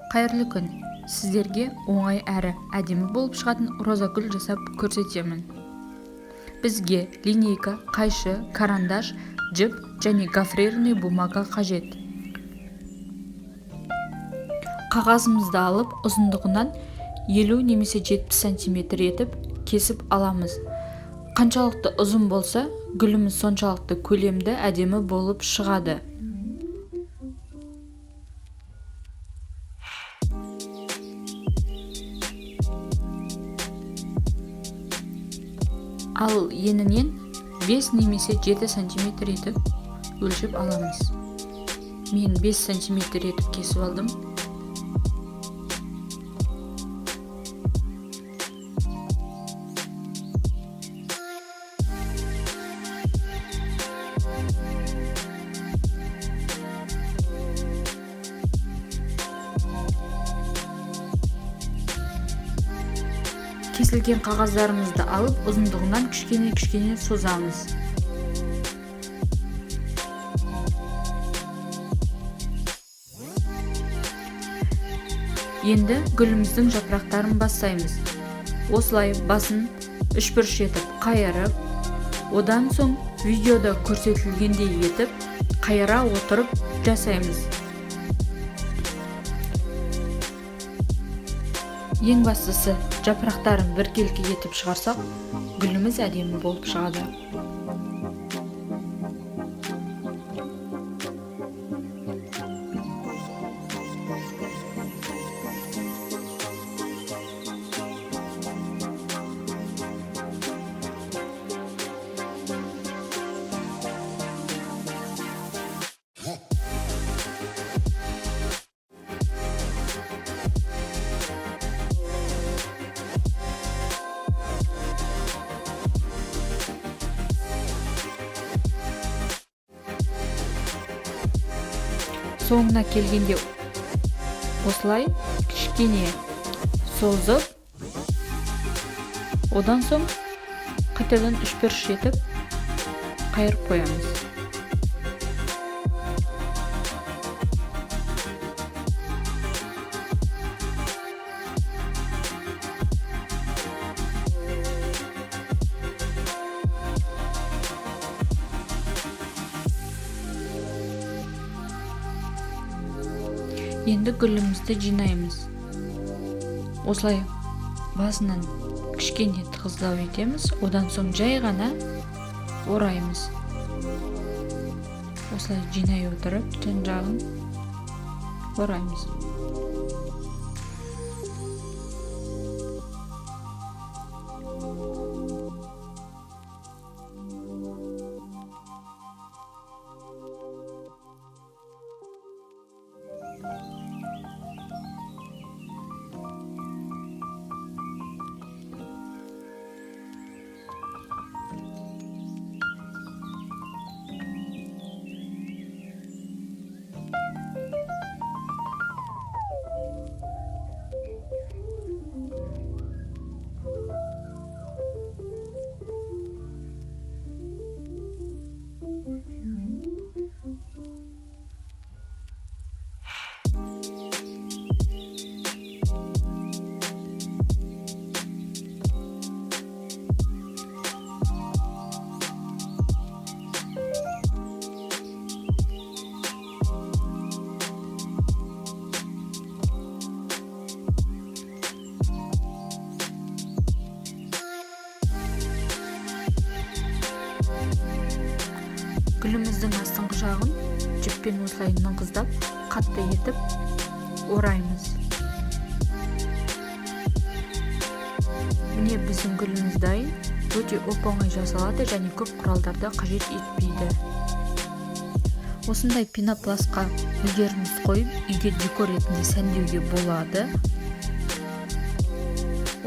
Қайырлы күн. Сіздерге оңай әрі әдемі болып шығатын розагүл жасап көрсетемін. Бізге линейка, қайшы, карандаш, жіп және гофрированный бумага қажет. Қағазымызды алып, ұзындығынан 50 немесе 70 см етіп кесіп аламыз. Қаншалықты ұзын болса, гүліміз соншалықты көлемді әдемі болып шығады. Ал енінен 5 немесе 7 см етіп өлшеп аламыз. Мен 5 см етіп кесіп алдым. Кесілген қағаздарымызды алып, ұзындығынан кішкене созамыз. Енді гүліміздің жапырақтарын басаймыз. Осылай басын үшбұрыш етіп қайырып, одан соң видеода көрсетілгендей етіп, қайыра отырып жасаймыз. Ең бастысы, жапырақтарын біркелкі етіп шығарсақ, гүліміз әдемі болып шығады. Соңына келгенде осылай кішкене созып, одан соң қайтадан үшбұрыш етіп қайырып қоямыз. Енді гүлімізді жинаймыз. Осылай басынан кішкене тығыздау етеміз, одан соң жай ғана ораймыз. Осылай жинай отырып, жан-жағын ораймыз. Гүліміздің астыңғы жағын жіппен осылай нығыздап, қатты етіп ораймыз. Міне біздің гүліміз дайын, өте оп-оңай жасалады және көп құралдарды қажет етпейді. Осындай пенопластқа гүлдеріміз қойып, үйге декор ретінде сәндеуге болады.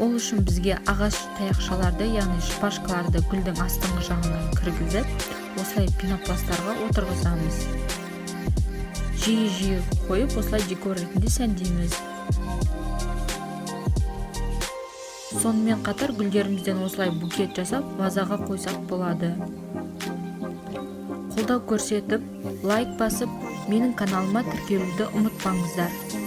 Ол үшін бізге ағаш таяқшаларды, яғни шпажкаларды гүлдің астыңғы жағынан кіргізіп, осылай пенопласттарға отырғызамыз. Жиі қойып, осылай декор ретінде сәндейміз. Сонымен қатар гүлдерімізден осылай букет жасап, вазаға қойсақ болады. Қолдау көрсетіп, лайк басып, менің каналыма тіркелуді ұмытпаңыздар.